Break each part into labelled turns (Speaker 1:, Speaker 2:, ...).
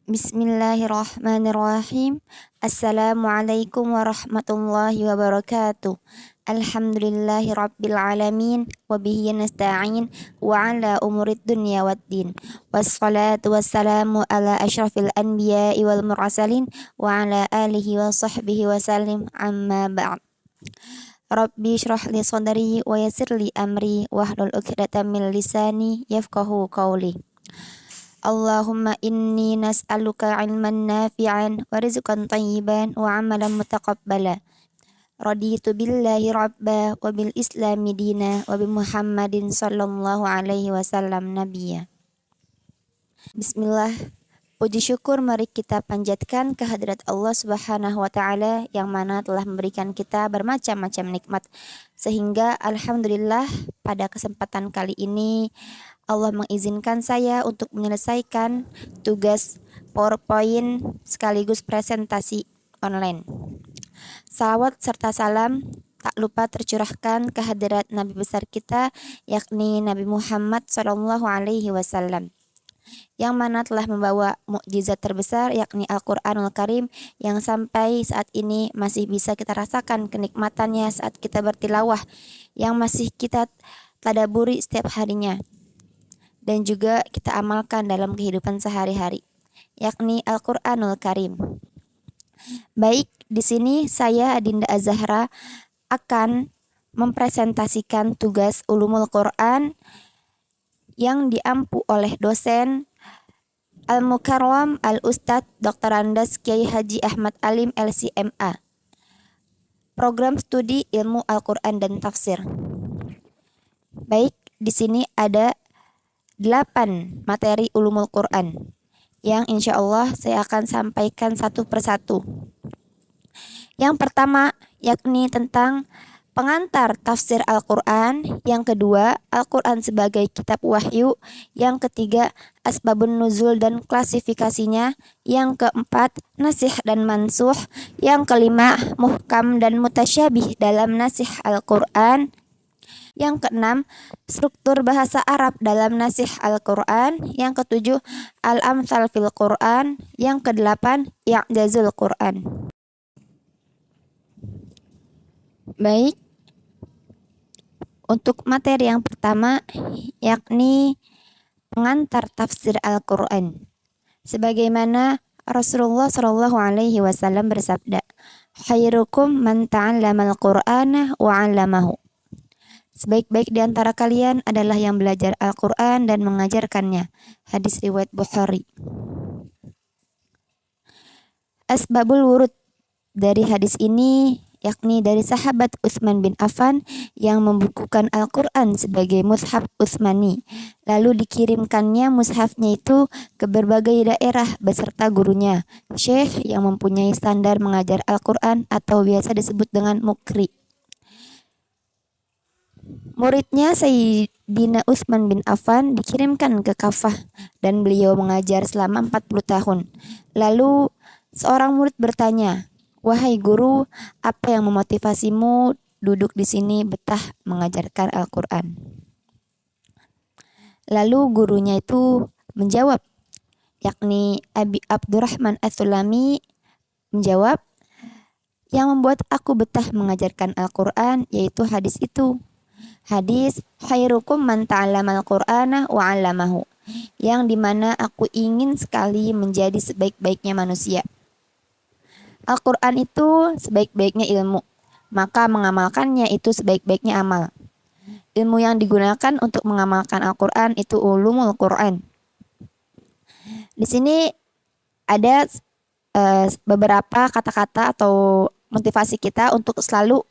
Speaker 1: Bismillahirrahmanirrahim. Assalamualaikum warahmatullahi wabarakatuh. Alhamdulillahi rabbil alamin. Wabihi nasta'in. Wa ala umurid dunya waddin. Wassalatu wassalamu ala ashrafil anbiya'i wal mursalin. Wa ala alihi wa sahbihi wa sallim. Amma ba'd. Rabbi syrah li sadri wa yassir li amri. Wahlul uqdatam min lisani yafqahu qawli. Allahumma inni nas'aluka ilman nafi'an wa rizqan tayyiban wa amalan mutaqabbala. Raditu billahi rabba wa bil islami dina wa bi Muhammadin sallallahu alaihi wasallam nabiyya. Bismillah. Puji syukur mari kita panjatkan kehadirat Allah Subhanahu wa taala yang mana telah memberikan kita bermacam-macam nikmat sehingga alhamdulillah pada kesempatan kali ini Allah mengizinkan saya untuk menyelesaikan tugas PowerPoint sekaligus presentasi online. Salawat serta salam tak lupa tercurahkan kehadirat Nabi besar kita yakni Nabi Muhammad SAW yang mana telah membawa mukjizat terbesar yakni Al-Quranul Karim yang sampai saat ini masih bisa kita rasakan kenikmatannya saat kita bertilawah, yang masih kita tadaburi setiap harinya dan juga kita amalkan dalam kehidupan sehari-hari, yakni Al-Quranul Karim. Baik, di sini saya Adinda Az-Zahra akan mempresentasikan tugas Ulumul Quran yang diampu oleh dosen Al-Mukarram Al-Ustadz Dr. Andes Kiai Haji Ahmad Alim LCMA, Program Studi Ilmu Al-Quran dan Tafsir. Baik, di sini ada 8 materi Ulumul Quran yang insya Allah saya akan sampaikan satu persatu. Yang pertama yakni tentang pengantar tafsir Al-Quran, yang kedua Al-Quran sebagai kitab wahyu, yang ketiga asbabun nuzul dan klasifikasinya, yang keempat nasikh dan mansuh, yang kelima muhkam dan mutasyabih dalam nasikh Al-Quran, yang keenam struktur bahasa Arab dalam nasikh Al-Quran, yang ketujuh al-amthal fil Quran, yang kedelapan i'jazul Quran. Baik, untuk materi yang pertama yakni pengantar tafsir Al-Quran. Sebagaimana Rasulullah Shallallahu alaihi wasallam bersabda, "Khairukum man ta'allamal Qur'ana wa 'allamahu." Sebaik-baik di antara kalian adalah yang belajar Al-Quran dan mengajarkannya. Hadis riwayat Bukhari. Asbabul wurud dari hadis ini yakni dari sahabat Utsman bin Affan yang membukukan Al-Quran sebagai mushaf Utsmani. Lalu dikirimkannya mushafnya itu ke berbagai daerah beserta gurunya, syekh yang mempunyai standar mengajar Al-Quran atau biasa disebut dengan mukri. Muridnya Sayyidina Utsman bin Affan dikirimkan ke Kafah dan beliau mengajar selama 40 tahun. Lalu seorang murid bertanya, "Wahai guru, apa yang memotivasimu duduk di sini betah mengajarkan Al-Quran?" Lalu gurunya itu menjawab, yakni Abi Abdurrahman As-Sulami menjawab, "Yang membuat aku betah mengajarkan Al-Quran yaitu hadis itu. Hadis khairukum man ta'allamal Qur'ana wa 'allamahu, yang dimana aku ingin sekali menjadi sebaik-baiknya manusia. Al-Quran itu sebaik-baiknya ilmu, maka mengamalkannya itu sebaik-baiknya amal. Ilmu yang digunakan untuk mengamalkan Al-Quran itu ulumul Quran." Di sini ada beberapa kata-kata atau motivasi kita untuk selalu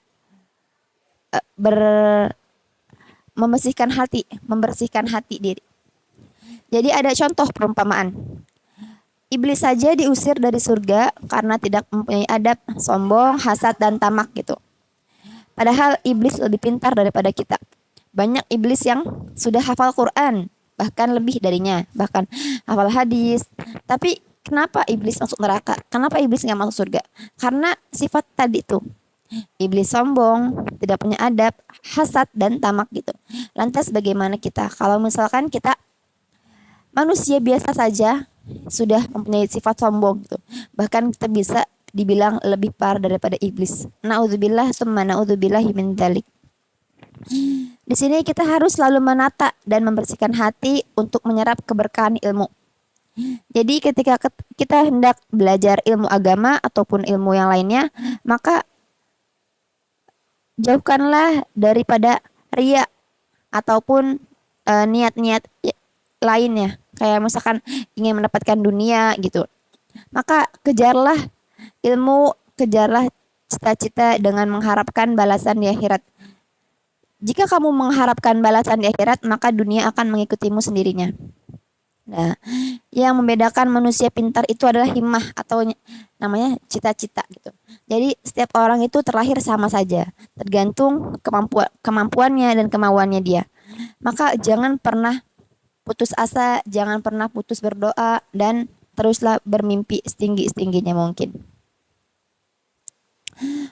Speaker 1: membersihkan hati diri. Jadi ada contoh perumpamaan. Iblis saja diusir dari surga karena tidak mempunyai adab, sombong, hasad, dan tamak gitu. Padahal iblis lebih pintar daripada kita. Banyak iblis yang sudah hafal Quran, bahkan lebih darinya, bahkan hafal hadis. Tapi kenapa iblis masuk neraka? Kenapa iblis nggak masuk surga? Karena sifat tadi tuh. Iblis sombong, tidak punya adab, hasad, dan tamak gitu. Lantas bagaimana kita? Kalau misalkan kita manusia biasa saja, sudah mempunyai sifat sombong gitu. Bahkan kita bisa dibilang lebih parah daripada iblis. Naudzubillah summa naudzubillahi min dzalik. Di sini kita harus selalu menata dan membersihkan hati untuk menyerap keberkahan ilmu. Jadi ketika kita hendak belajar ilmu agama ataupun ilmu yang lainnya, maka jauhkanlah daripada riya ataupun niat-niat lainnya. Kayak misalkan ingin mendapatkan dunia gitu. Maka kejarlah ilmu, kejarlah cita-cita dengan mengharapkan balasan di akhirat. Jika kamu mengharapkan balasan di akhirat, maka dunia akan mengikutimu sendirinya. Nah, yang membedakan manusia pintar itu adalah himmah atau namanya cita-cita gitu. Jadi setiap orang itu terlahir sama saja, tergantung kemampuannya dan kemauannya dia. Maka jangan pernah putus asa, jangan pernah putus berdoa, dan teruslah bermimpi setinggi-tingginya mungkin.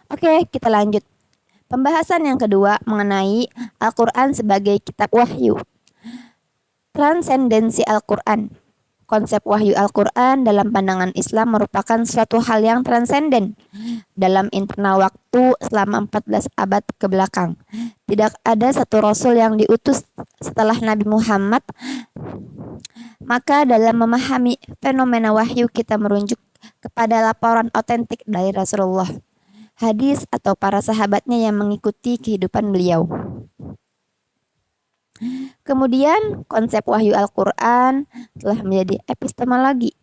Speaker 1: Oke, kita lanjut. Pembahasan yang kedua mengenai Al-Quran sebagai kitab wahyu. Transendensi Al-Quran. Konsep wahyu Al-Quran dalam pandangan Islam merupakan suatu hal yang transenden dalam internal waktu selama 14 abad ke belakang. Tidak ada satu rasul yang diutus setelah Nabi Muhammad. Maka dalam memahami fenomena wahyu kita merujuk kepada laporan otentik dari Rasulullah, hadis atau para sahabatnya yang mengikuti kehidupan beliau. Kemudian konsep wahyu Al-Quran telah menjadi epistemologi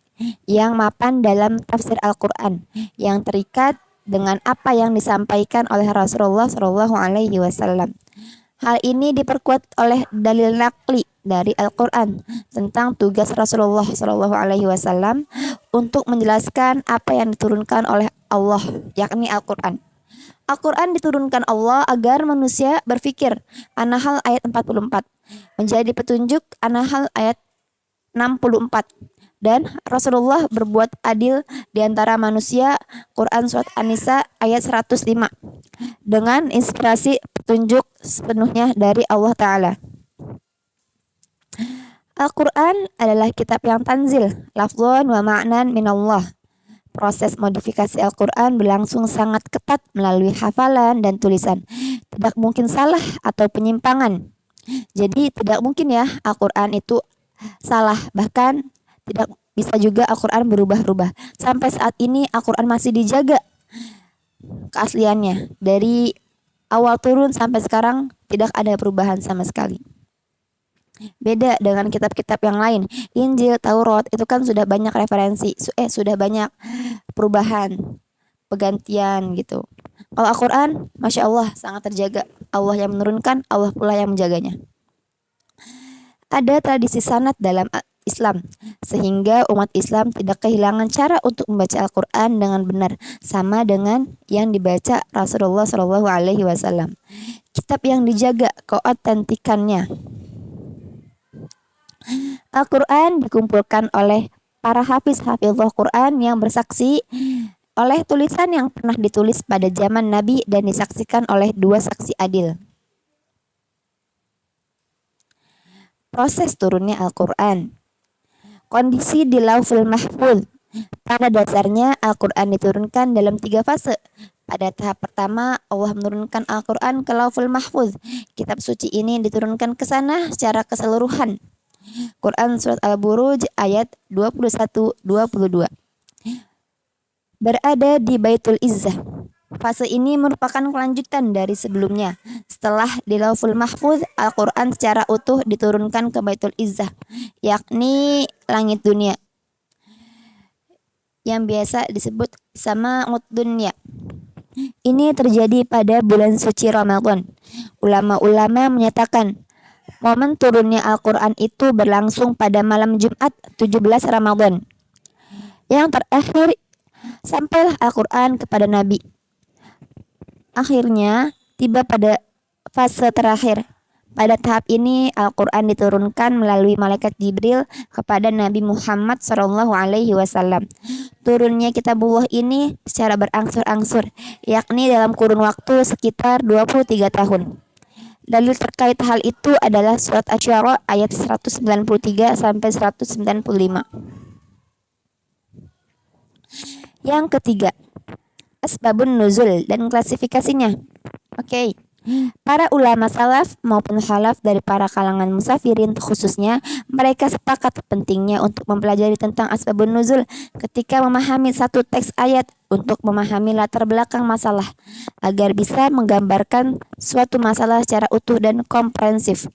Speaker 1: yang mapan dalam tafsir Al-Quran yang terikat dengan apa yang disampaikan oleh Rasulullah SAW. Hal ini diperkuat oleh dalil naqli dari Al-Quran tentang tugas Rasulullah SAW untuk menjelaskan apa yang diturunkan oleh Allah, yakni Al-Quran. Al-Quran diturunkan Allah agar manusia berfikir. An-Nahl ayat 44. Menjadi petunjuk. An-Nahl ayat 64. Dan Rasulullah berbuat adil di antara manusia. Quran surat An-Nisa ayat 105. Dengan inspirasi petunjuk sepenuhnya dari Allah Ta'ala. Al-Quran adalah kitab yang tanzil, lafzun wa ma'nan minallah. Proses modifikasi Al-Quran berlangsung sangat ketat melalui hafalan dan tulisan. Tidak mungkin salah atau penyimpangan. Jadi tidak mungkin ya Al-Quran itu salah. Bahkan tidak bisa juga Al-Quran berubah-ubah. Sampai saat ini Al-Quran masih dijaga keasliannya. Dari awal turun sampai sekarang tidak ada perubahan sama sekali. Beda dengan kitab-kitab yang lain. Injil, Taurat itu kan sudah banyak referensi, sudah banyak perubahan, pergantian gitu. Kalau Al-Quran, Masya Allah sangat terjaga. Allah yang menurunkan, Allah pula yang menjaganya. Ada tradisi sanad dalam Islam, sehingga umat Islam tidak kehilangan cara untuk membaca Al-Quran dengan benar, sama dengan yang dibaca Rasulullah SAW. Kitab yang dijaga keotentikannya. Al-Quran dikumpulkan oleh para hafiz-hafizah Quran yang bersaksi oleh tulisan yang pernah ditulis pada zaman Nabi dan disaksikan oleh dua saksi adil. Proses turunnya Al-Quran. Kondisi di Lauhul Mahfuz. Pada dasarnya Al-Quran diturunkan dalam 3 fase. Pada tahap pertama, Allah menurunkan Al-Quran ke Lauhul Mahfuz. Kitab suci ini diturunkan ke sana secara keseluruhan. Quran surat Al-Buruj ayat 21-22. Berada di Baitul Izzah. Fase ini merupakan kelanjutan dari sebelumnya. Setelah di Lauhul Mahfuz, Al-Quran secara utuh diturunkan ke Baitul Izzah, yakni langit dunia, yang biasa disebut Sama'ud Dunya. Ini terjadi pada bulan suci Ramadan. Ulama-ulama menyatakan momen turunnya Al-Quran itu berlangsung pada malam Jumat 17 Ramadan. Yang terakhir, sampailah Al-Quran kepada Nabi. Akhirnya, tiba pada fase terakhir. Pada tahap ini, Al-Quran diturunkan melalui malaikat Jibril kepada Nabi Muhammad SAW. Turunnya kitabullah ini secara berangsur-angsur, yakni dalam kurun waktu sekitar 23 tahun. Dalil terkait hal itu adalah surat Asy-Syu'ara ayat 193-195. Yang ketiga, asbabun nuzul dan klasifikasinya. Oke. Para ulama salaf maupun khalaf dari para kalangan musafirin khususnya, mereka sepakat pentingnya untuk mempelajari tentang asbabun nuzul ketika memahami satu teks ayat untuk memahami latar belakang masalah agar bisa menggambarkan suatu masalah secara utuh dan komprehensif.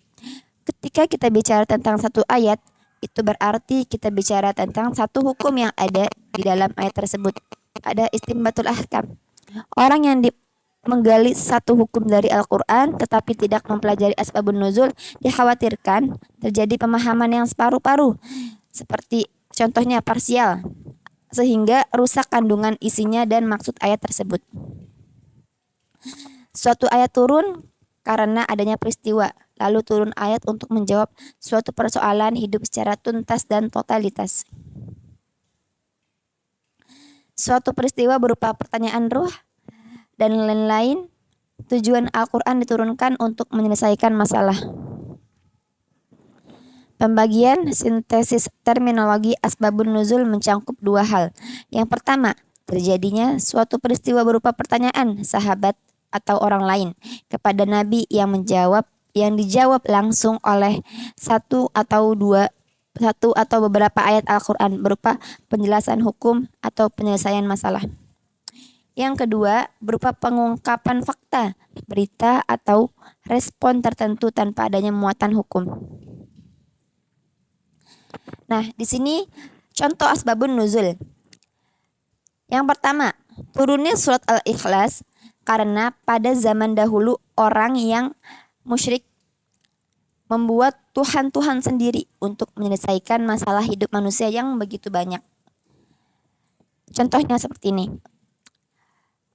Speaker 1: Ketika kita bicara tentang satu ayat, itu berarti kita bicara tentang satu hukum yang ada di dalam ayat tersebut. Ada istinbatul ahkam. Orang yang menggali satu hukum dari Al-Quran tetapi tidak mempelajari asbabun nuzul, dikhawatirkan terjadi pemahaman yang separuh-paruh, seperti contohnya parsial, sehingga rusak kandungan isinya dan maksud ayat tersebut. Suatu ayat turun karena adanya peristiwa, lalu turun ayat untuk menjawab suatu persoalan hidup secara tuntas dan totalitas. Suatu peristiwa berupa pertanyaan ruh dan lain-lain, tujuan Al-Quran diturunkan untuk menyelesaikan masalah. Pembagian sintesis terminologi asbabun nuzul mencakup dua hal. Yang pertama, terjadinya suatu peristiwa berupa pertanyaan sahabat atau orang lain kepada Nabi yang dijawab langsung oleh satu atau beberapa ayat Al-Quran berupa penjelasan hukum atau penyelesaian masalah. Yang kedua, berupa pengungkapan fakta, berita atau respon tertentu tanpa adanya muatan hukum. Nah, di sini contoh asbabun nuzul. Yang pertama, turunnya surat Al-Ikhlas karena pada zaman dahulu orang yang musyrik membuat Tuhan-Tuhan sendiri untuk menyelesaikan masalah hidup manusia yang begitu banyak. Contohnya seperti ini.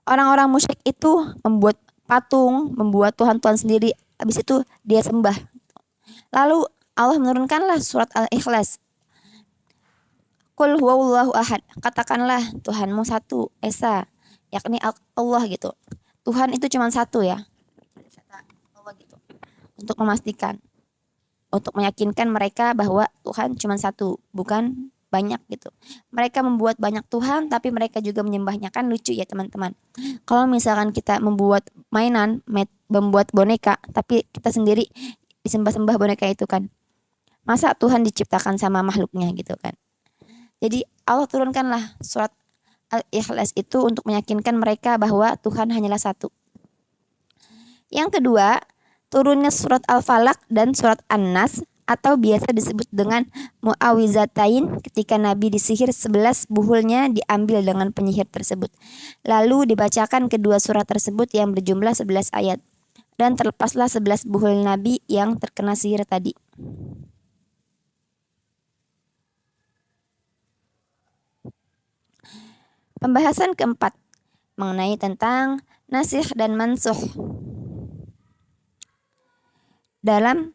Speaker 1: Orang-orang musyrik itu membuat patung, membuat Tuhan-Tuhan sendiri, habis itu dia sembah. Lalu Allah menurunkanlah surat Al-Ikhlas. Qul huwallahu ahad, katakanlah Tuhanmu satu, Esa, yakni Allah gitu. Tuhan itu cuma satu ya. Allah gitu. Untuk memastikan, untuk meyakinkan mereka bahwa Tuhan cuma satu, bukan banyak gitu. Mereka membuat banyak Tuhan tapi mereka juga menyembahnya. Kan lucu ya teman-teman. Kalau misalkan kita membuat mainan, membuat boneka tapi kita sendiri disembah-sembah boneka itu kan. Masa Tuhan diciptakan sama makhluknya gitu kan. Jadi Allah turunkanlah surat Al-Ikhlas itu untuk meyakinkan mereka bahwa Tuhan hanyalah satu. Yang kedua, turunnya surat Al-Falaq dan surat An-Nas atau biasa disebut dengan mu'awizatain ketika Nabi disihir 11 buhulnya diambil dengan penyihir tersebut. Lalu dibacakan kedua surat tersebut yang berjumlah 11 ayat. Dan terlepaslah 11 buhul Nabi yang terkena sihir tadi. Pembahasan keempat mengenai tentang nasikh dan mansuh. Dalam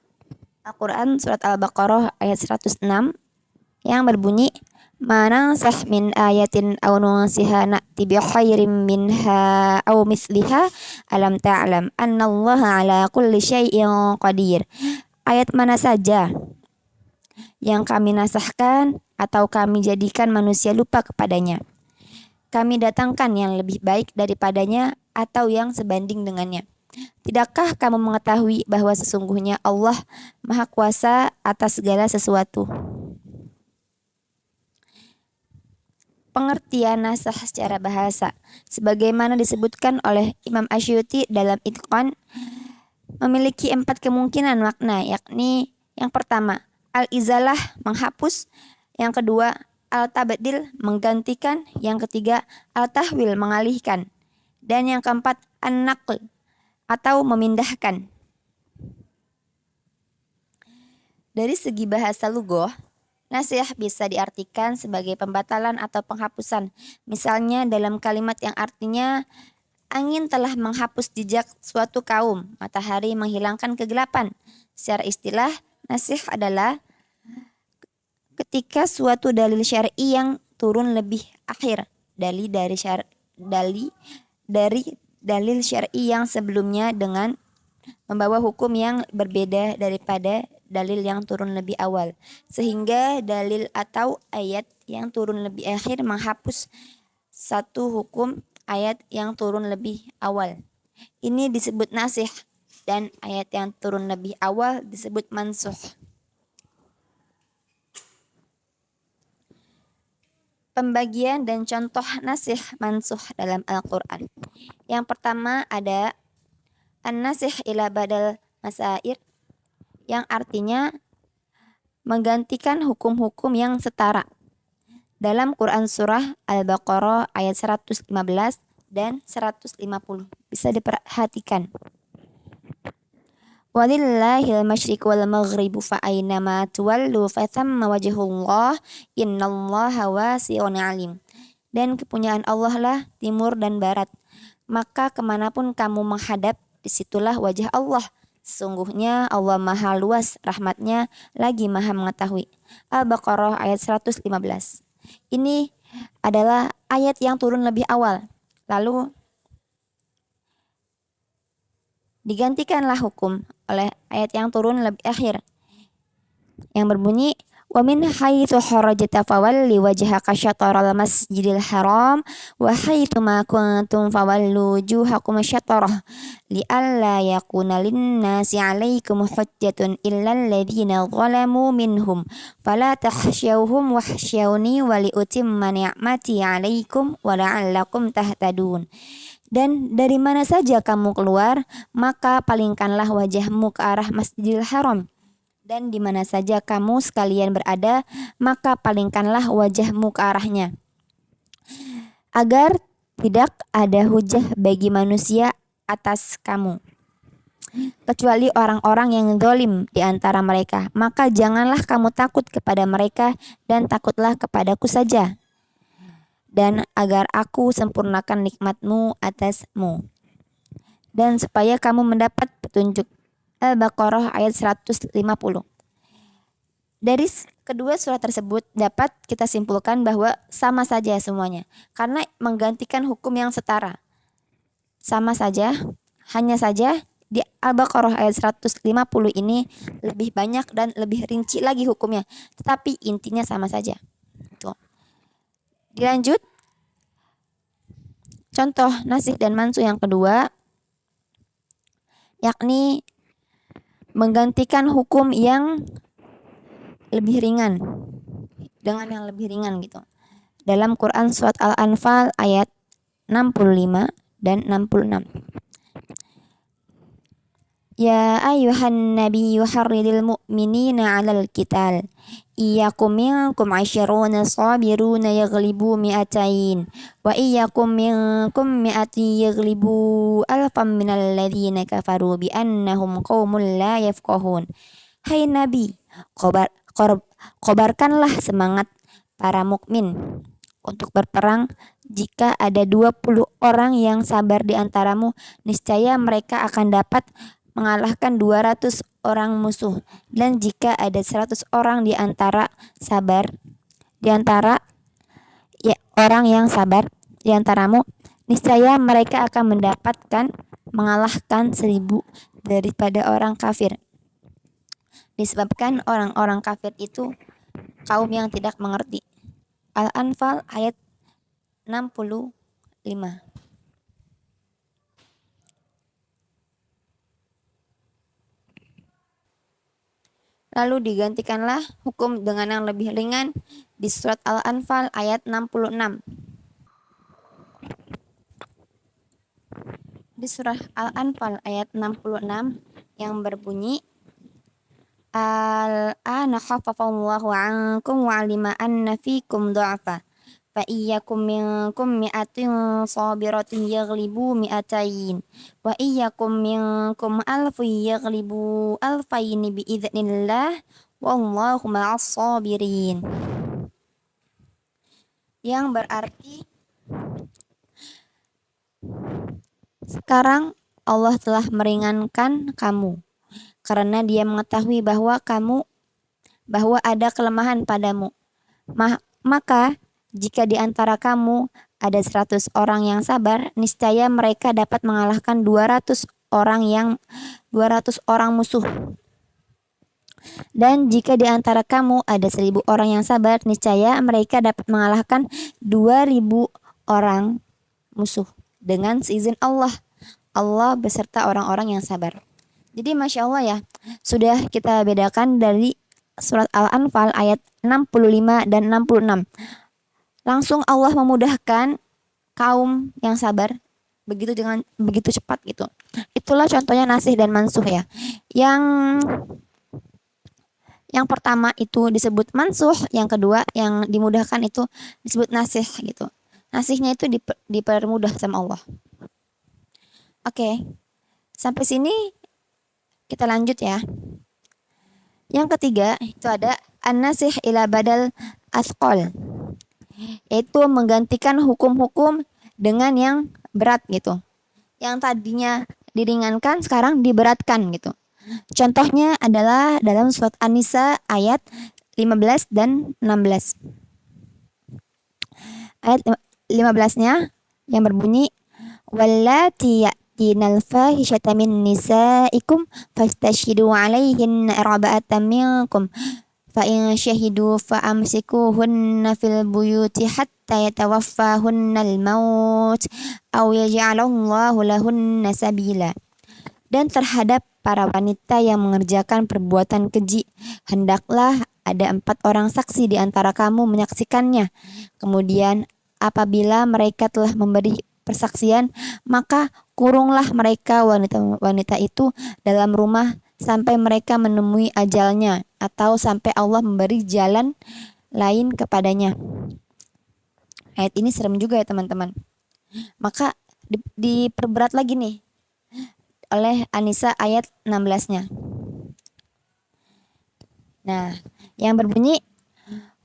Speaker 1: Al-Quran surat Al-Baqarah ayat 106 yang berbunyi ma nansakh min ayatin aw nunsiha na'ti bi khairin minha aw mithliha alam ta'lam annallaha ala kulli syai'in qadir. Ayat mana saja yang kami nasahkan atau kami jadikan manusia lupa kepadanya, kami datangkan yang lebih baik daripadanya atau yang sebanding dengannya. Tidakkah kamu mengetahui bahwa sesungguhnya Allah Maha Kuasa atas segala sesuatu? Pengertian nasakh secara bahasa, sebagaimana disebutkan oleh Imam Asyuti dalam Itqan, memiliki 4 kemungkinan makna, yakni yang pertama, al-izalah, menghapus. Yang kedua, al-tabdil, menggantikan. Yang ketiga, al-tahwil, mengalihkan. Dan yang keempat, an-naql, atau memindahkan. Dari segi bahasa lughah, nasikh bisa diartikan sebagai pembatalan atau penghapusan. Misalnya dalam kalimat yang artinya angin telah menghapus jejak suatu kaum, matahari menghilangkan kegelapan. Secara istilah, nasikh adalah ketika suatu dalil syar'i yang turun lebih akhir dari dalil syar'i yang sebelumnya dengan membawa hukum yang berbeda daripada dalil yang turun lebih awal, sehingga dalil atau ayat yang turun lebih akhir menghapus satu hukum ayat yang turun lebih awal. Ini disebut nasikh, dan ayat yang turun lebih awal disebut mansukh. Pembagian dan contoh nasikh mansukh dalam Al-Quran. Yang pertama ada an-nasikh ila badal masair, yang artinya menggantikan hukum-hukum yang setara. Dalam Quran surah Al-Baqarah ayat 115 dan 150. Bisa diperhatikan. Walillahil masyriq wal maghribu fa aynama tuwallu fa thamma wajhullah innallaha wasi'un alim. Dan kepunyaan Allah lah timur dan barat. Maka kemanapun kamu menghadap, disitulah wajah Allah. Sesungguhnya Allah maha luas rahmatnya, lagi maha mengetahui. Al-Baqarah ayat 115. Ini adalah ayat yang turun lebih awal. Lalu digantikanlah hukum oleh ayat yang turun lebih akhir, yang berbunyi wa min haitsu kharajta fawalli wajhaka syatral masjidil haram wa haitsu ma kuntum fawallu wujuhakum syatrah li'alla yakuna linnasi 'alaikum hujjatun illa alladziina zalamu minhum fala takhshawhum wakhshawni wa liutimma ni'mati 'alaikum wa la'allakum tahtadun. Dan dari mana saja kamu keluar, maka palingkanlah wajahmu ke arah Masjidil Haram. Dan di mana saja kamu sekalian berada, maka palingkanlah wajahmu ke arahnya. Agar tidak ada hujah bagi manusia atas kamu, kecuali orang-orang yang zalim di antara mereka. Maka janganlah kamu takut kepada mereka, dan takutlah kepadaku saja. Dan agar aku sempurnakan nikmatmu atasmu. Dan supaya kamu mendapat petunjuk. Al-Baqarah ayat 150. Dari kedua surat tersebut dapat kita simpulkan bahwa sama saja semuanya, karena menggantikan hukum yang setara. Sama saja, hanya saja di Al-Baqarah ayat 150 ini lebih banyak dan lebih rinci lagi hukumnya, tetapi intinya sama saja. Tuh. Dilanjut, contoh nasikh dan mansukh yang kedua, yakni menggantikan hukum yang lebih ringan dengan yang lebih ringan gitu. Dalam Quran surat Al-Anfal ayat 65 dan 66. Ya ayyuhan nabiyyu harridil mu'minina 'alal qital. Iyyakum minkum 'asyruna sabiruna yaghlibu mi'atain wa iyyakum minkum mi'ati yaghlibu alfam minal ladzina kafaru bi annahum qaumul la yafqahun. Hai Nabi, kobarkanlah semangat para mukmin untuk berperang. Jika ada 20 orang yang sabar di antaramu, niscaya mereka akan dapat mengalahkan 200 orang musuh. Dan jika ada 100 orang di antara orang yang sabar di antaramu, niscaya mereka akan mendapatkan mengalahkan 1000 daripada orang kafir. Disebabkan orang-orang kafir itu kaum yang tidak mengerti. Al-Anfal ayat 65. Lalu digantikanlah hukum dengan yang lebih ringan di surat Al-Anfal ayat 66. Di surah Al-Anfal ayat 66 yang berbunyi Al-ana khaffafallahu 'ankum wa 'alima anna fikum dha'fa fa iyyakum minkum mi'atin sabiratin yaghlibu mi'atain wa iyyakum minkum alfun yaghlibu alfaini biidznillah wallahu ma'as sabirin. Yang berarti sekarang Allah telah meringankan kamu karena Dia mengetahui bahwa ada kelemahan padamu. Maka jika di antara kamu ada 100 orang yang sabar, niscaya mereka dapat mengalahkan 200 orang musuh. Dan jika di antara kamu ada 1000 orang yang sabar, niscaya mereka dapat mengalahkan 2000 orang musuh dengan seizin Allah. Allah beserta orang-orang yang sabar. Jadi Masya Allah ya, sudah kita bedakan dari surat Al-Anfal ayat 65 dan 66. Langsung Allah memudahkan kaum yang sabar begitu cepat gitu. Itulah contohnya nasih dan mansuh ya. Yang pertama itu disebut mansuh, yang kedua yang dimudahkan itu disebut nasih gitu. Nasihnya itu dipermudah sama Allah. Oke. Sampai sini kita lanjut ya. Yang ketiga itu ada an-nasih ila badal asqal. Yaitu menggantikan hukum-hukum dengan yang berat gitu. Yang tadinya diringankan sekarang diberatkan gitu. Contohnya adalah dalam surat An-Nisa ayat 15 dan 16. Ayat 15-nya yang berbunyi wallati ya'tinal fahishata min nisaikum fastashhidu 'alaihinna arba'atan minkum fa in syahidu fa amsikuhunna fil buyuti hatta yatawaffahunnal maut aw yaj'alallahu lahunna sabila. Dan terhadap para wanita yang mengerjakan perbuatan keji, hendaklah ada 4 orang saksi di antara kamu menyaksikannya. Kemudian apabila mereka telah memberi persaksian, maka kurunglah mereka wanita itu dalam rumah sampai mereka menemui ajalnya atau sampai Allah memberi jalan lain kepadanya. Ayat ini serem juga ya teman-teman. Maka diperberat lagi nih oleh An-Nisa ayat 16-nya. Nah, yang berbunyi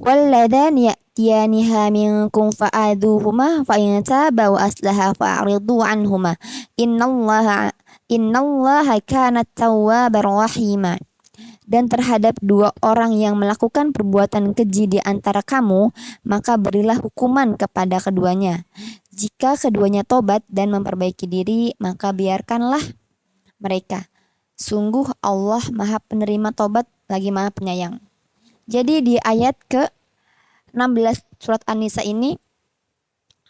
Speaker 1: walladzani ya'tiyaniha minkum fa'adhuhuma fa in taba wa aslaha fa'ridu anhuma innallaha kana tawwabar rahima. Dan terhadap 2 orang yang melakukan perbuatan keji di antara kamu, maka berilah hukuman kepada keduanya. Jika keduanya tobat dan memperbaiki diri, maka biarkanlah mereka. Sungguh Allah Maha Penerima tobat lagi Maha Penyayang. Jadi di ayat ke-16 surat An-Nisa ini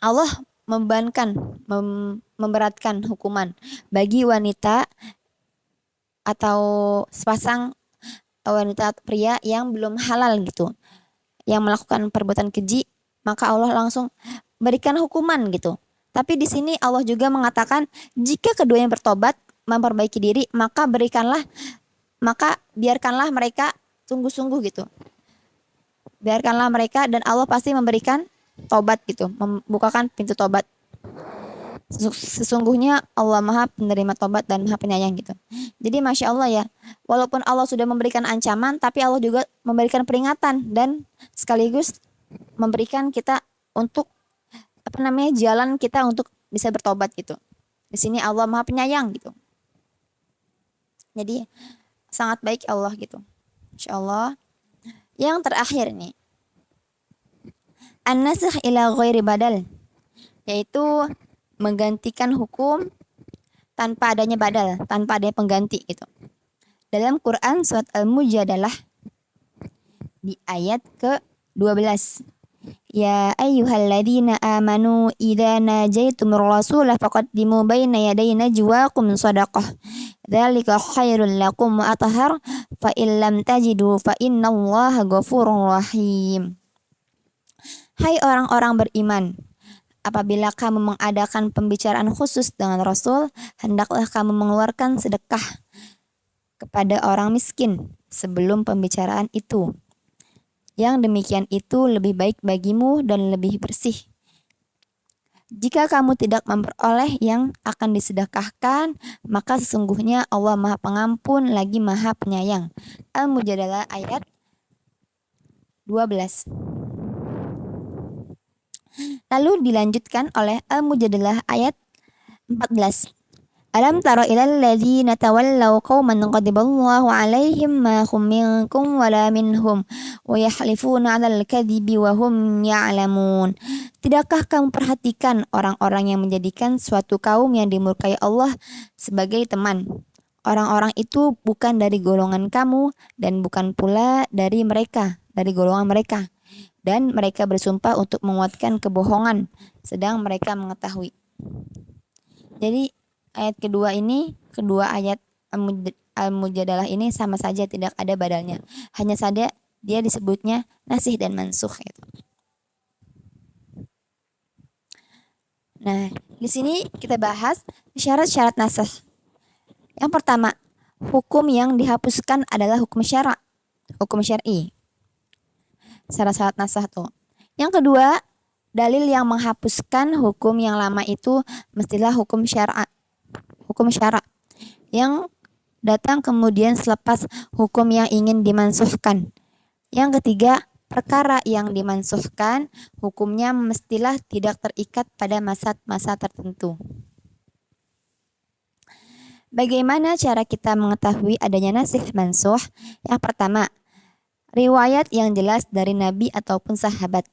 Speaker 1: Allah memberatkan hukuman bagi wanita atau sepasang wanita pria yang belum halal gitu, yang melakukan perbuatan keji, maka Allah langsung berikan hukuman gitu. Tapi di sini Allah juga mengatakan jika keduanya bertobat, memperbaiki diri, maka biarkanlah mereka sungguh-sungguh gitu. Biarkanlah mereka dan Allah pasti memberikan tobat gitu, membukakan pintu tobat. Sesungguhnya Allah Maha Penerima tobat dan Maha Penyayang gitu. Jadi Masya Allah ya, walaupun Allah sudah memberikan ancaman, tapi Allah juga memberikan peringatan dan sekaligus memberikan kita untuk jalan kita untuk bisa bertobat gitu. Di sini Allah Maha Penyayang gitu. Jadi sangat baik Allah gitu. Masya Allah. Yang terakhir nih, an-nasakh ila ghairi badal, yaitu menggantikan hukum tanpa adanya badal, tanpa adanya pengganti gitu. Dalam Quran surat Al-Mujadalah di ayat ke-12. Ya ayyuhalladzina amanu idza najaitumur rasula faqaddimu baina yaday najwakum shadaqah. Dzalika khairul lakum wa athhar fa in lam tajidu fa innallaha ghafurur rahim. Hai orang-orang beriman, apabila kamu mengadakan pembicaraan khusus dengan Rasul, hendaklah kamu mengeluarkan sedekah kepada orang miskin sebelum pembicaraan itu. Yang demikian itu lebih baik bagimu dan lebih bersih. Jika kamu tidak memperoleh yang akan disedekahkan, maka sesungguhnya Allah Maha Pengampun lagi Maha Penyayang. Al-Mujadalah ayat 12. Lalu dilanjutkan oleh Al-Mujadalah ayat 14. Alam tara ilal ladzina tawallaw qauman ghadiballahu alaihim ma hum minkum wala minhum wa yahlifuna 'alal kadzibi wa hum ya'lamun. Tidakkah kamu perhatikan orang-orang yang menjadikan suatu kaum yang dimurkai Allah sebagai teman? Orang-orang itu bukan dari golongan kamu dan bukan pula dari golongan mereka. dan mereka bersumpah untuk menguatkan kebohongan sedang mereka mengetahui. Jadi ayat kedua ini, kedua ayat Al-Mujadalah ini sama saja, tidak ada badalnya. Hanya saja dia disebutnya nasih dan mansukh itu. Nah, di sini kita bahas syarat-syarat nasakh. Yang pertama, hukum yang dihapuskan adalah hukum syar'i. Syarat-syarat nasakh tuh. Yang kedua, dalil yang menghapuskan hukum yang lama itu mestilah hukum syara. Yang datang kemudian selepas hukum yang ingin dimansuhkan. Yang ketiga, perkara yang dimansuhkan hukumnya mestilah tidak terikat pada masa-masa tertentu. Bagaimana cara kita mengetahui adanya nasikh mansuh? Yang pertama, riwayat yang jelas dari Nabi ataupun sahabat.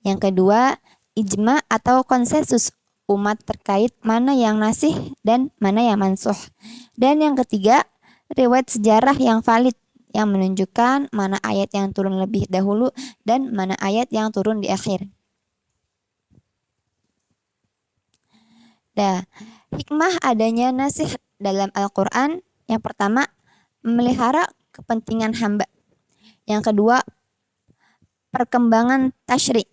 Speaker 1: Yang kedua, ijma atau konsensus umat terkait mana yang nasih dan mana yang mansuh. Dan yang ketiga, riwayat sejarah yang valid yang menunjukkan mana ayat yang turun lebih dahulu dan mana ayat yang turun di akhir. Nah, hikmah adanya nasih dalam Al-Quran, yang pertama, memelihara kepentingan hamba. Yang kedua, perkembangan tasyri'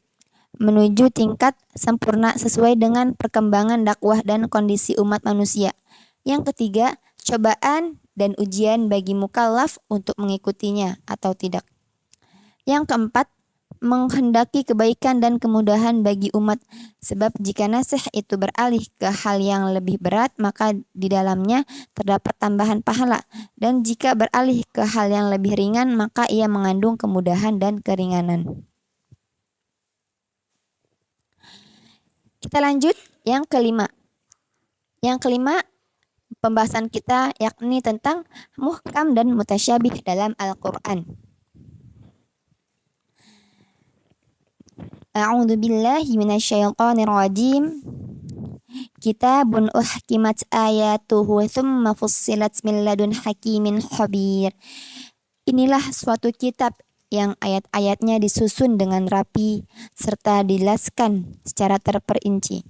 Speaker 1: menuju tingkat sempurna sesuai dengan perkembangan dakwah dan kondisi umat manusia. Yang ketiga, cobaan dan ujian bagi mukallaf untuk mengikutinya atau tidak. Yang keempat, menghendaki kebaikan dan kemudahan bagi umat, sebab jika nasih itu beralih ke hal yang lebih berat, maka di dalamnya terdapat tambahan pahala, dan jika beralih ke hal yang lebih ringan, maka ia mengandung kemudahan dan keringanan. Kita lanjut yang kelima. Yang kelima, pembahasan kita yakni tentang muhkam dan mutasyabih dalam Al-Quran. A'udzu billahi minasyaitonir rajim. Kitabun uhkimat ayatuhu thumma fussilat min ladun hakimin khabir. Inilah suatu kitab yang ayat-ayatnya disusun dengan rapi serta dijelaskan secara terperinci,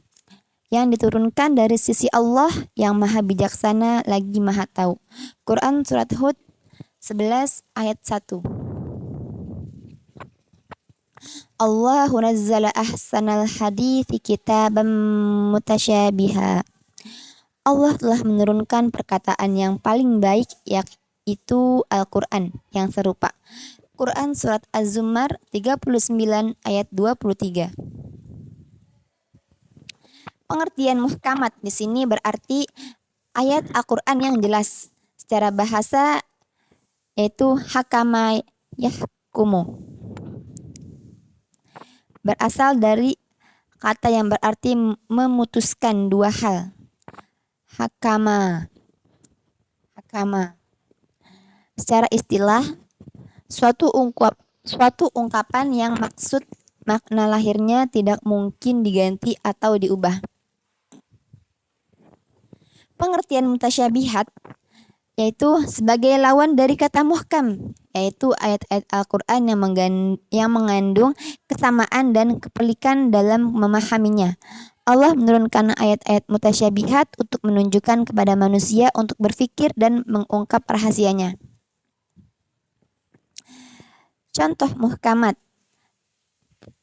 Speaker 1: yang diturunkan dari sisi Allah yang maha bijaksana lagi maha tahu. Quran Surat Hud 11 ayat 1. Allahu nazzala ahsanal hadithi kitaban mutasyabiha. Allah telah menurunkan perkataan yang paling baik, yaitu Al-Quran yang serupa. Quran Surat Az-Zumar 39 ayat 23. Pengertian muhkamat di sini berarti ayat Al-Quran yang jelas. Secara bahasa yaitu hakama yahkumu. Berasal dari kata yang berarti memutuskan dua hal. Hakama. Secara istilah, suatu ungkapan yang maksud makna lahirnya tidak mungkin diganti atau diubah. Pengertian mutasyabihat yaitu sebagai lawan dari kata muhkam, yaitu ayat-ayat Al-Quran yang mengandung kesamaan dan kepelikan dalam memahaminya. Allah menurunkan ayat-ayat mutasyabihat untuk menunjukkan kepada manusia untuk berfikir dan mengungkap rahasianya. Contoh muhkamat.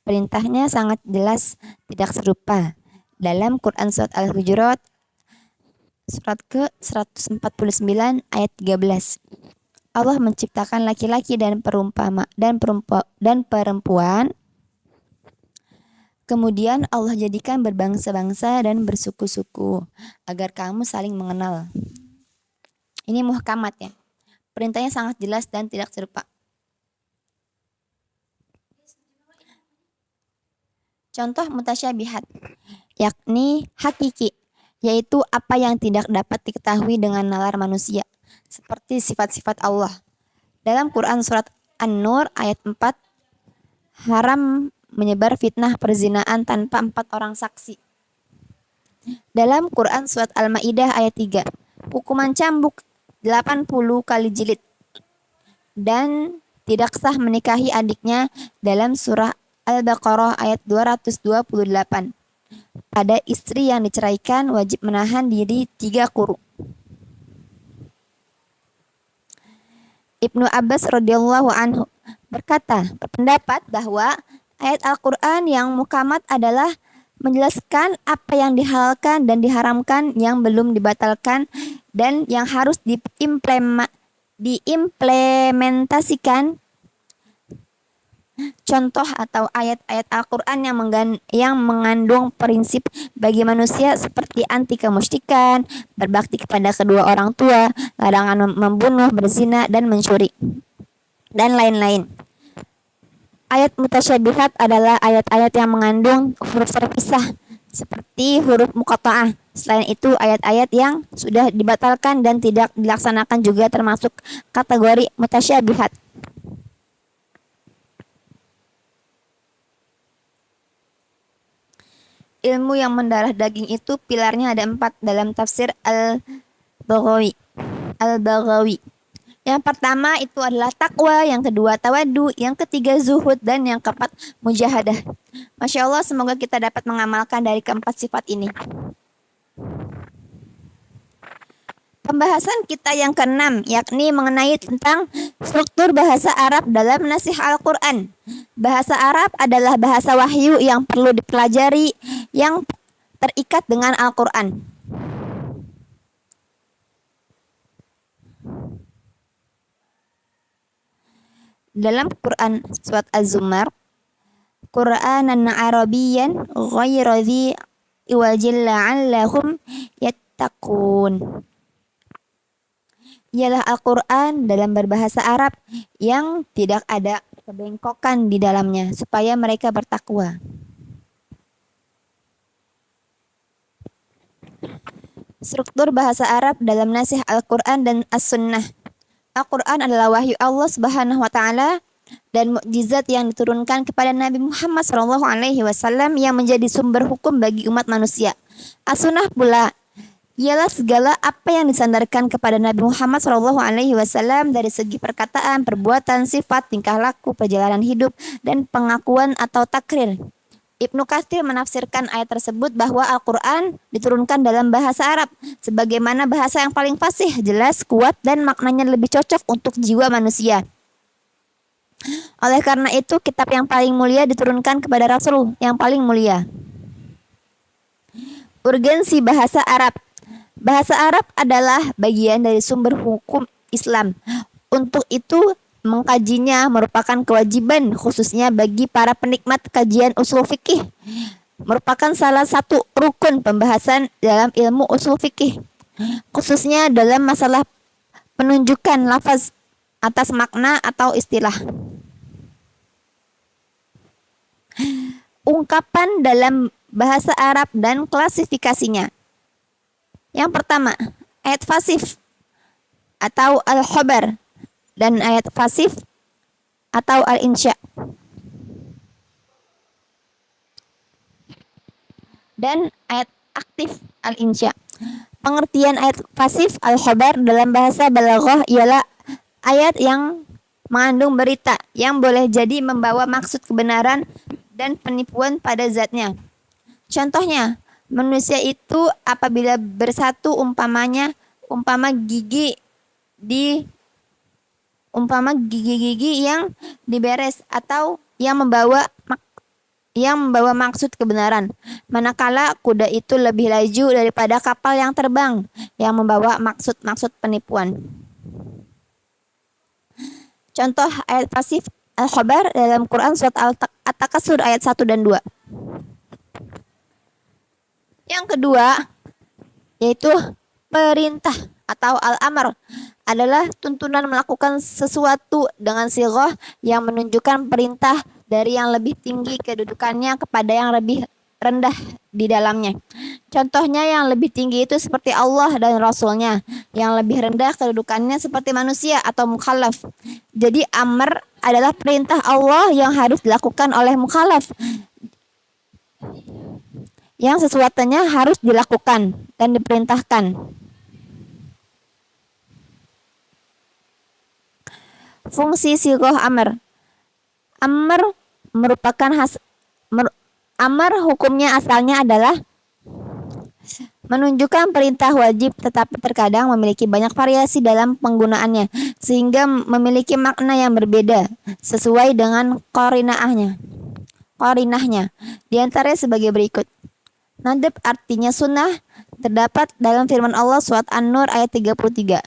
Speaker 1: Perintahnya sangat jelas, tidak serupa. Dalam Quran Surat Al-Hujurat, surat ke-149 ayat 13. Allah menciptakan laki-laki dan perempuan. Kemudian Allah jadikan berbangsa-bangsa dan bersuku-suku agar kamu saling mengenal. Ini muhkamat ya. Perintahnya sangat jelas dan tidak serupa. Contoh mutasyabihat, yakni hakiki, yaitu apa yang tidak dapat diketahui dengan nalar manusia, seperti sifat-sifat Allah. Dalam Quran Surat An-Nur ayat 4, haram menyebar fitnah perzinaan tanpa 4 orang saksi. Dalam Quran Surat Al-Ma'idah ayat 3, hukuman cambuk 80 kali jilid dan tidak sah menikahi adiknya dalam surah Al-Baqarah ayat 228. Pada istri yang diceraikan wajib menahan diri 3 quru. Ibnu Abbas radhiyallahu anhu berpendapat bahwa ayat Al-Quran yang muhkamat adalah menjelaskan apa yang dihalalkan dan diharamkan yang belum dibatalkan dan yang harus diimplementasikan. Contoh atau ayat-ayat Al-Quran yang mengandung prinsip bagi manusia seperti anti kemusyrikan, berbakti kepada kedua orang tua, larangan membunuh, berzina, dan mencuri, dan lain-lain. Ayat mutasyabihat adalah ayat-ayat yang mengandung huruf terpisah seperti huruf muqatta'ah. Selain itu, ayat-ayat yang sudah dibatalkan dan tidak dilaksanakan juga termasuk kategori mutasyabihat. Ilmu yang mendarah daging itu pilarnya ada 4 dalam tafsir Al-Baghawi. Yang pertama itu adalah takwa, yang kedua tawadu, yang ketiga zuhud, dan yang keempat mujahadah. Masya Allah, semoga kita dapat mengamalkan dari keempat sifat ini. Pembahasan kita yang keenam, yakni mengenai tentang struktur bahasa Arab dalam nasih Al-Quran. Bahasa Arab adalah bahasa wahyu yang perlu dipelajari, yang terikat dengan Al-Quran. Dalam Quran surat Az-Zumar, Qur'anan Arabiyyan ghayra dhi iwajin la'allahum yattaqun. Ialah Al-Quran dalam berbahasa Arab yang tidak ada kebengkokan di dalamnya, supaya mereka bertakwa. Struktur bahasa Arab dalam nasih Al-Quran dan As-Sunnah. Al-Quran adalah wahyu Allah Subhanahu wa Ta'ala dan mukjizat yang diturunkan kepada Nabi Muhammad SAW yang menjadi sumber hukum bagi umat manusia. As-Sunnah pula ialah segala apa yang disandarkan kepada Nabi Muhammad SAW dari segi perkataan, perbuatan, sifat, tingkah laku, perjalanan hidup, dan pengakuan atau takrir. Ibnu Katsir menafsirkan ayat tersebut bahwa Al-Quran diturunkan dalam bahasa Arab, sebagaimana bahasa yang paling fasih, jelas, kuat, dan maknanya lebih cocok untuk jiwa manusia. Oleh karena itu, kitab yang paling mulia diturunkan kepada Rasul yang paling mulia. Urgensi bahasa Arab. Bahasa Arab adalah bagian dari sumber hukum Islam. Untuk itu, mengkajinya merupakan kewajiban khususnya bagi para penikmat kajian usul fikih. Merupakan salah satu rukun pembahasan dalam ilmu usul fikih, khususnya dalam masalah penunjukan lafaz atas makna atau istilah. Ungkapan dalam bahasa Arab dan klasifikasinya. Yang pertama, ayat fasif atau al-khabar dan ayat fasif atau al-insya. Dan ayat aktif al-insya. Pengertian ayat pasif al-khabar dalam bahasa balaghah ialah ayat yang mengandung berita yang boleh jadi membawa maksud kebenaran dan penipuan pada zatnya. Contohnya, manusia itu apabila bersatu umpama gigi-gigi yang diberes atau yang membawa maksud kebenaran. Manakala kuda itu lebih laju daripada kapal yang terbang yang membawa maksud penipuan. Contoh ayat pasif al-khabar dalam Quran surat At-Takatsur ayat 1 dan 2. Yang kedua, yaitu perintah atau al-amr adalah tuntunan melakukan sesuatu dengan sighah yang menunjukkan perintah dari yang lebih tinggi kedudukannya kepada yang lebih rendah di dalamnya. Contohnya yang lebih tinggi itu seperti Allah dan Rasulnya, yang lebih rendah kedudukannya seperti manusia atau mukhalaf. Jadi amr adalah perintah Allah yang harus dilakukan oleh mukhalaf, yang sesuatunya harus dilakukan dan diperintahkan. Fungsi sighah amr. Amr merupakan amar hukumnya asalnya adalah menunjukkan perintah wajib, tetapi terkadang memiliki banyak variasi dalam penggunaannya sehingga memiliki makna yang berbeda sesuai dengan qarinahnya. Di antaranya sebagai berikut. Nadab artinya sunnah, terdapat dalam firman Allah surat An-Nur ayat 33.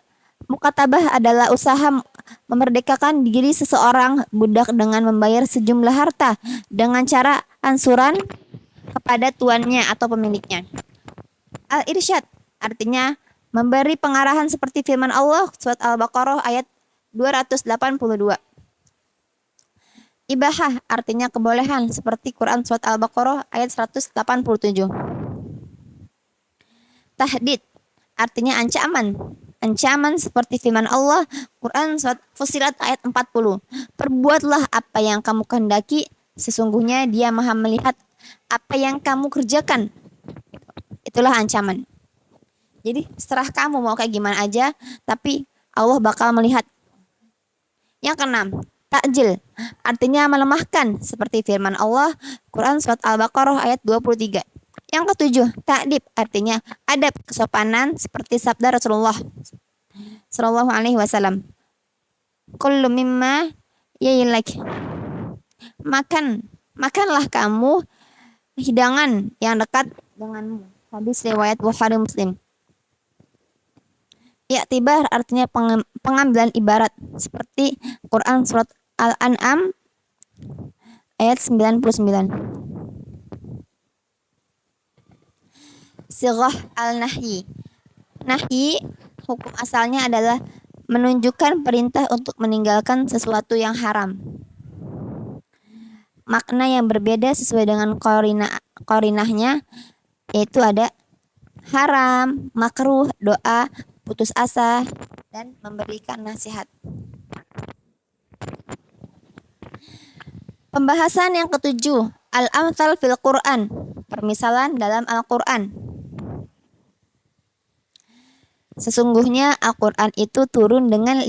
Speaker 1: Mukatabah adalah usaha memerdekakan diri seseorang budak dengan membayar sejumlah harta dengan cara ansuran kepada tuannya atau pemiliknya. Al-Irsyad artinya memberi pengarahan seperti firman Allah surat Al-Baqarah ayat 282. Ibahah artinya kebolehan seperti Quran surat Al-Baqarah ayat 187. Tahdid artinya ancaman seperti firman Allah Quran surat Fussilat ayat 40. Perbuatlah apa yang kamu kehendaki, sesungguhnya Dia Maha melihat apa yang kamu kerjakan. Itulah ancaman. Jadi serah kamu mau kayak gimana aja, tapi Allah bakal melihat. Yang keenam, takjil artinya melemahkan seperti firman Allah Quran surat Al-Baqarah ayat 23. Yang ketujuh, ta'dib artinya adab, kesopanan seperti sabda Rasulullah sallallahu alaihi wasallam. Kullu mimma yailak. Makanlah kamu hidangan yang dekat denganmu. Hadis riwayat Bukhari Muslim. I'tibar artinya pengambilan ibarat seperti Quran surat Al-An'am ayat 99. Sighah al-nahyi. Nahyi hukum asalnya adalah menunjukkan perintah untuk meninggalkan sesuatu yang haram. Makna yang berbeda sesuai dengan qarinahnya yaitu ada haram, makruh, doa, putus asa, dan memberikan nasihat. Pembahasan yang ketujuh, al-amthal fil Quran, permisalan dalam Al-Quran. Sesungguhnya Al-Quran itu turun dengan 5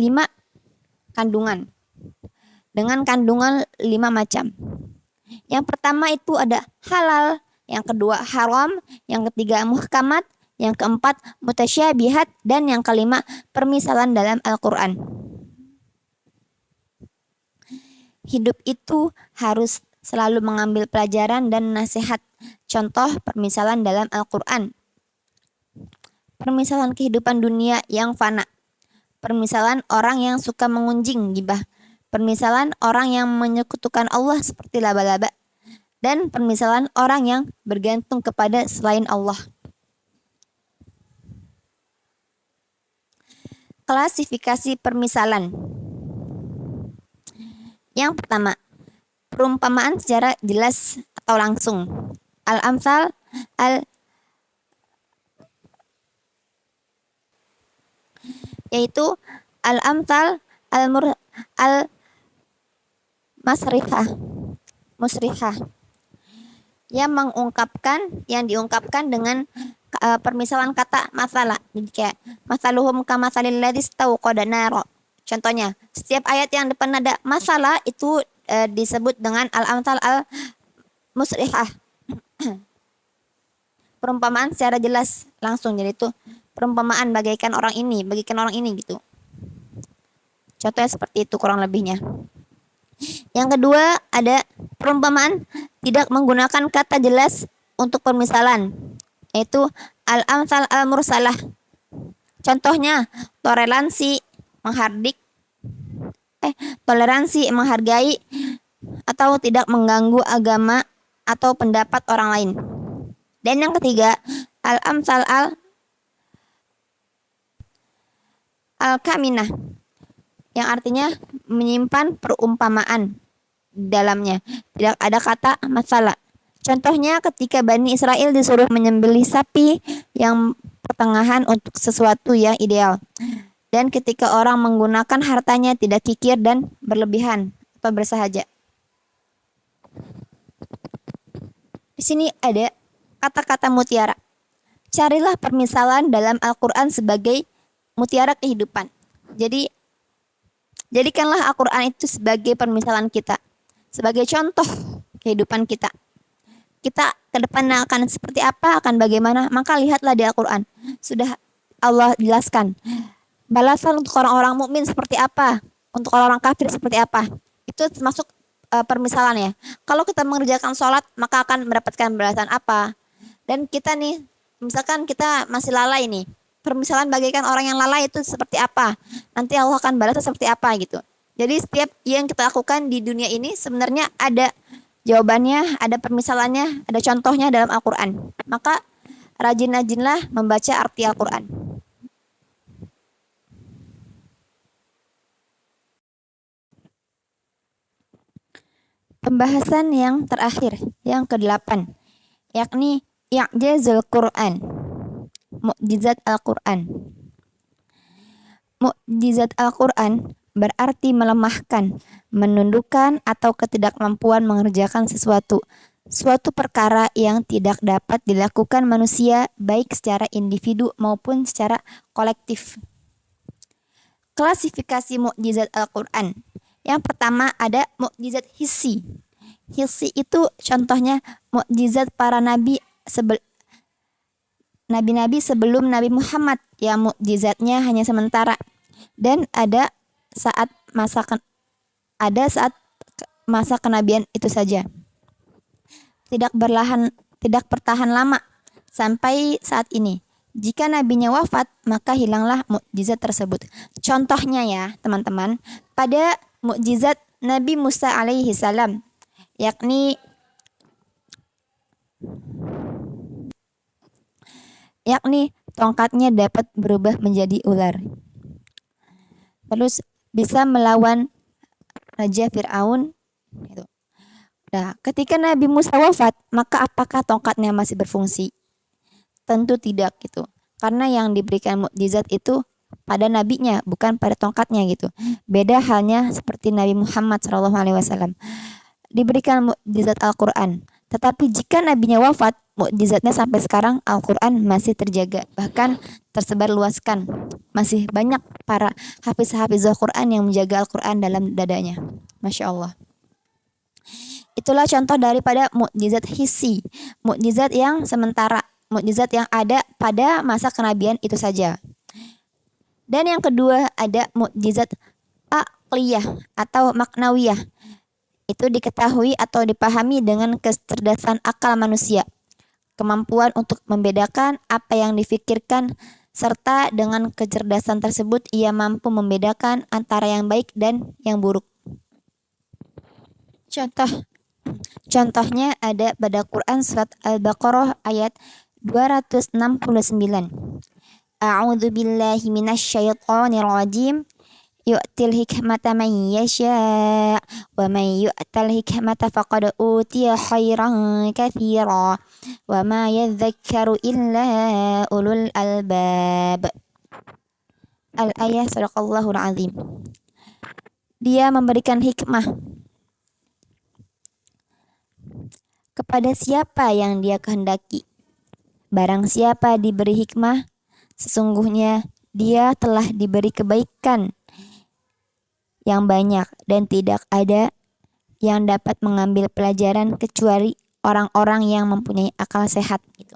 Speaker 1: kandungan. Dengan kandungan 5 macam. Yang pertama itu ada halal, yang kedua haram, yang ketiga muhkamat, yang keempat mutasyabihat, dan yang kelima permisalan dalam Al-Quran. Hidup itu harus selalu mengambil pelajaran dan nasihat. Contoh permisalan dalam Al-Quran. Permisalan kehidupan dunia yang fana. Permisalan orang yang suka mengunjing gibah. Permisalan orang yang menyekutukan Allah seperti laba-laba. Dan permisalan orang yang bergantung kepada selain Allah. Klasifikasi permisalan. Yang pertama, perumpamaan secara jelas atau langsung. Al-amthal yaitu al-amthal musrihah yang diungkapkan dengan permisalan kata masalah. Jadi kayak masaluhum kamatsalil ladzi istauqada nara. Contohnya, setiap ayat yang depan ada masalah itu disebut dengan al-amthal al-musrihah. Perumpamaan secara jelas langsung, jadi itu perumpamaan bagaikan orang ini gitu. Contohnya seperti itu kurang lebihnya. Yang kedua ada perumpamaan tidak menggunakan kata jelas untuk permisalan, yaitu al-amthal al-mursalah. Contohnya toleransi, menghargai atau tidak mengganggu agama atau pendapat orang lain. Dan yang ketiga al-amthal al-kaminah, yang artinya menyimpan perumpamaan di dalamnya. Tidak ada kata masalah. Contohnya ketika Bani Israel disuruh menyembelih sapi yang pertengahan untuk sesuatu yang ideal. Dan ketika orang menggunakan hartanya tidak kikir dan berlebihan atau bersahaja. Di sini ada kata-kata mutiara. Carilah permisalan dalam Al-Quran sebagai mutiara kehidupan. Jadi jadikanlah Al-Quran itu sebagai permisalan kita, sebagai contoh kehidupan kita. Kita ke depannya akan seperti apa, akan bagaimana, maka lihatlah di Al-Quran. Sudah Allah jelaskan. Balasan untuk orang-orang mukmin seperti apa, untuk orang-orang kafir seperti apa. Itu termasuk permisalan ya. Kalau kita mengerjakan sholat, maka akan mendapatkan balasan apa. Dan kita nih, misalkan kita masih lalai nih, permisalan bagaikan orang yang lalai itu seperti apa. Nanti Allah akan balas seperti apa gitu. Jadi setiap yang kita lakukan di dunia ini sebenarnya ada jawabannya, ada permisalannya, ada contohnya dalam Al-Quran. Maka rajin-rajinlah membaca arti Al-Quran. Pembahasan yang terakhir, yang ke-8, yakni i'jazul Quran, mukjizat Al-Quran. Mukjizat Al-Quran berarti melemahkan, menundukkan atau ketidakmampuan mengerjakan sesuatu. Suatu perkara yang tidak dapat dilakukan manusia baik secara individu maupun secara kolektif. Klasifikasi mukjizat Al-Quran. Yang pertama ada mukjizat hissi. Hissi itu contohnya mukjizat para nabi-nabi sebelum Nabi Muhammad yang mukjizatnya hanya sementara dan ada saat masa kenabian itu saja. Tidak bertahan lama sampai saat ini. Jika nabinya wafat, maka hilanglah mukjizat tersebut. Contohnya ya, teman-teman, pada mukjizat Nabi Musa alaihi salam, yakni tongkatnya dapat berubah menjadi ular. Terus bisa melawan Raja Fir'aun. Nah, ketika Nabi Musa wafat, maka apakah tongkatnya masih berfungsi? Tentu tidak gitu. Karena yang diberikan mukjizat itu pada nabinya, bukan pada tongkatnya gitu. Beda halnya seperti Nabi Muhammad SAW diberikan mukjizat Al-Quran. Tetapi jika nabinya wafat, mukjizatnya sampai sekarang Al-Quran masih terjaga, bahkan tersebar luaskan. Masih banyak para hafiz-hafiz Al-Quran yang menjaga Al-Quran dalam dadanya. Masya Allah. Itulah contoh daripada mukjizat hissi, mukjizat yang sementara, mukjizat yang ada pada masa kenabian itu saja. Dan yang kedua ada mukjizat aqliyah atau maknawiyah. Itu diketahui atau dipahami dengan kecerdasan akal manusia. Kemampuan untuk membedakan apa yang difikirkan, serta dengan kecerdasan tersebut ia mampu membedakan antara yang baik dan yang buruk. Contohnya ada pada Quran surat Al-Baqarah ayat 269. A'udzu billahi minasyaitonir rajim. Yu'til hikmata man yasha' wa man yu'tal hikmata faqad utiya khairan katsira wa ma yadhakkaru illa ulul albab. Al-ayah sadaqallahul azim. Dia memberikan hikmah kepada siapa yang dia kehendaki. Barang siapa diberi hikmah, sesungguhnya dia telah diberi kebaikan yang banyak dan tidak ada yang dapat mengambil pelajaran kecuali orang-orang yang mempunyai akal sehat gitu.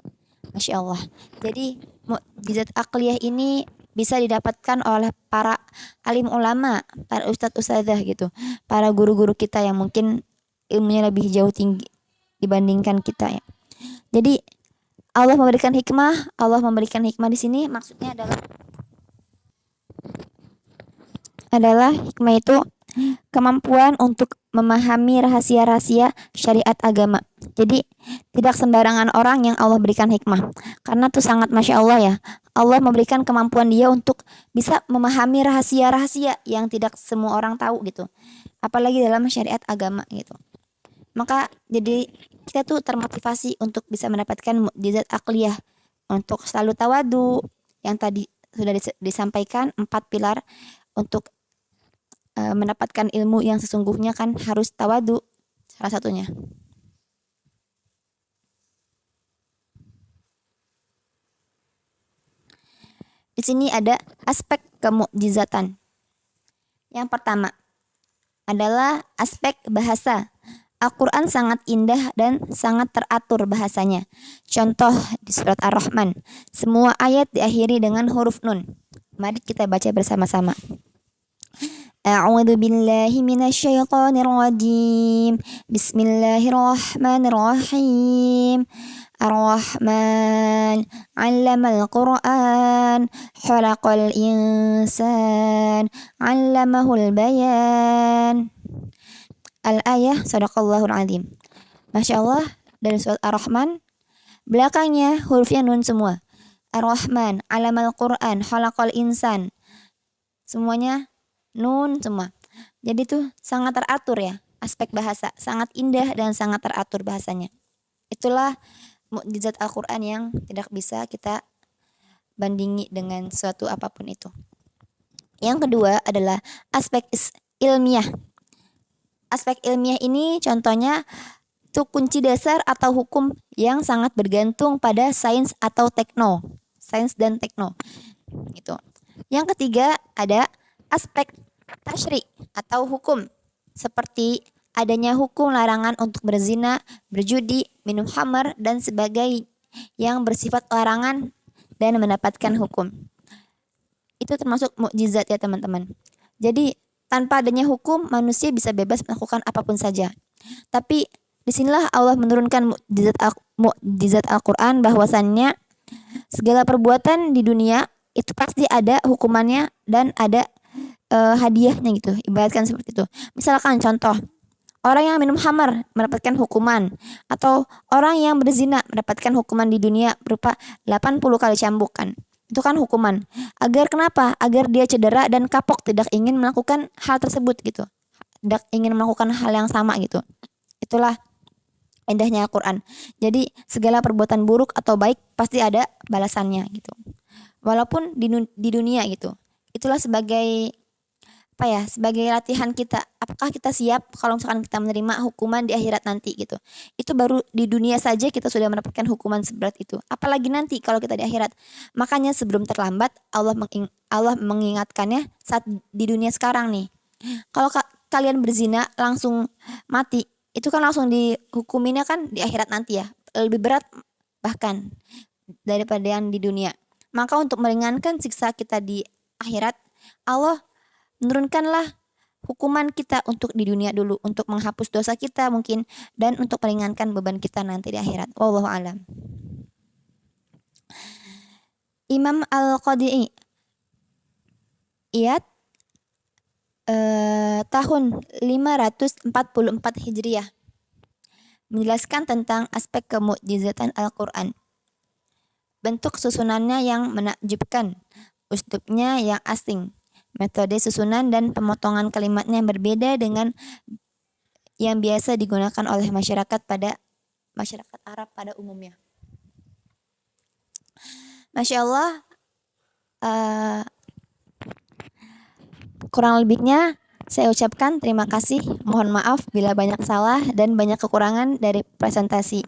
Speaker 1: Masya Allah. Jadi mukjizat akliyah ini bisa didapatkan oleh para alim ulama, para ustadz ustadzah gitu, para guru-guru kita yang mungkin ilmunya lebih jauh tinggi dibandingkan kita ya. Jadi Allah memberikan hikmah di sini maksudnya adalah hikmah itu kemampuan untuk memahami rahasia-rahasia syariat agama. Jadi tidak sembarangan orang yang Allah berikan hikmah. Karena itu sangat Masya Allah ya. Allah memberikan kemampuan dia untuk bisa memahami rahasia-rahasia yang tidak semua orang tahu gitu. Apalagi dalam syariat agama gitu. Maka jadi kita tuh termotivasi untuk bisa mendapatkan mukjizat akliyah. Untuk selalu tawadu yang tadi sudah disampaikan 4 pilar untuk mendapatkan ilmu yang sesungguhnya kan harus tawadu salah satunya. Di sini ada aspek kemukjizatan. Yang pertama adalah aspek bahasa. Al-Quran sangat indah dan sangat teratur bahasanya. Contoh di surat Ar-Rahman, semua ayat diakhiri dengan huruf nun. Mari kita baca bersama-sama. A'udzu billahi minasyaitonir rajim. Bismillahirrahmanirrahim. Ar-Rahman 'allamal Qur'an, khalaqal insan, 'allamahul bayan. Al-ayah sadaqallahul azim. Masya Allah, dari surat Ar-Rahman, belakangnya hurufnya nun semua. Ar-Rahman, 'allamal Qur'an, khalaqal insan. Semuanya nun semua. Jadi tuh sangat teratur ya, aspek bahasa, sangat indah dan sangat teratur bahasanya. Itulah mukjizat Al-Quran yang tidak bisa kita bandingi dengan suatu apapun itu. Yang kedua adalah aspek ilmiah. Aspek ilmiah ini contohnya itu kunci dasar atau hukum yang sangat bergantung pada sains atau tekno. Sains dan tekno. Gitu. Yang ketiga ada aspek tasyri atau hukum. Seperti adanya hukum larangan untuk berzina, berjudi, minum khamar, dan sebagainya yang bersifat larangan dan mendapatkan hukum. Itu termasuk mukjizat ya teman-teman. Jadi tanpa adanya hukum, manusia bisa bebas melakukan apapun saja. Tapi disinilah Allah menurunkan mukjizat Al-Quran bahwasannya segala perbuatan di dunia itu pasti ada hukumannya dan ada hadiahnya gitu. Ibaratkan seperti itu. Misalkan contoh, orang yang minum khamar mendapatkan hukuman, atau orang yang berzina mendapatkan hukuman di dunia berupa 80 kali cambukan. Itu kan hukuman. Agar kenapa? Agar dia cedera dan kapok tidak ingin melakukan hal tersebut gitu. Tidak ingin melakukan hal yang sama gitu. Itulah indahnya Al-Quran. Jadi segala perbuatan buruk atau baik pasti ada balasannya gitu. Walaupun di dunia gitu. Itulah sebagai sebagai latihan kita, apakah kita siap kalau misalkan kita menerima hukuman di akhirat nanti gitu. Itu baru di dunia saja kita sudah mendapatkan hukuman seberat itu, apalagi nanti kalau kita di akhirat. Makanya sebelum terlambat Allah mengingatkannya saat di dunia sekarang nih. Kalau kalian berzina langsung mati, itu kan langsung dihukuminnya kan di akhirat nanti ya, lebih berat bahkan daripada yang di dunia. Maka untuk meringankan siksa kita di akhirat, Allah menurunkanlah hukuman kita untuk di dunia dulu, untuk menghapus dosa kita mungkin, dan untuk meringankan beban kita nanti di akhirat. Wallahu alam. Imam Al-Qadi Iyad tahun 544 Hijriah menjelaskan tentang aspek kemukjizatan Al-Quran. Bentuk susunannya yang menakjubkan, uslubnya yang asing, metode susunan dan pemotongan kalimatnya yang berbeda dengan yang biasa digunakan oleh masyarakat Arab pada umumnya. Masya Allah, kurang lebihnya saya ucapkan terima kasih. Mohon maaf bila banyak salah dan banyak kekurangan dari presentasi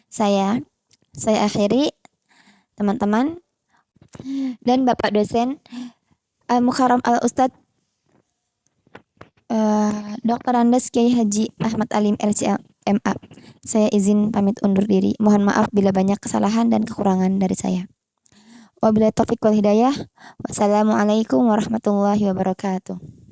Speaker 1: saya. Saya akhiri, teman-teman dan Bapak dosen Mukarram Al-Ustadz Dr. Andes Kiai Haji Ahmad Alim LCMA. Saya izin pamit undur diri. Mohon maaf bila banyak kesalahan dan kekurangan dari saya. Wabillahi taufiq wal hidayah. Wassalamualaikum warahmatullahi wabarakatuh.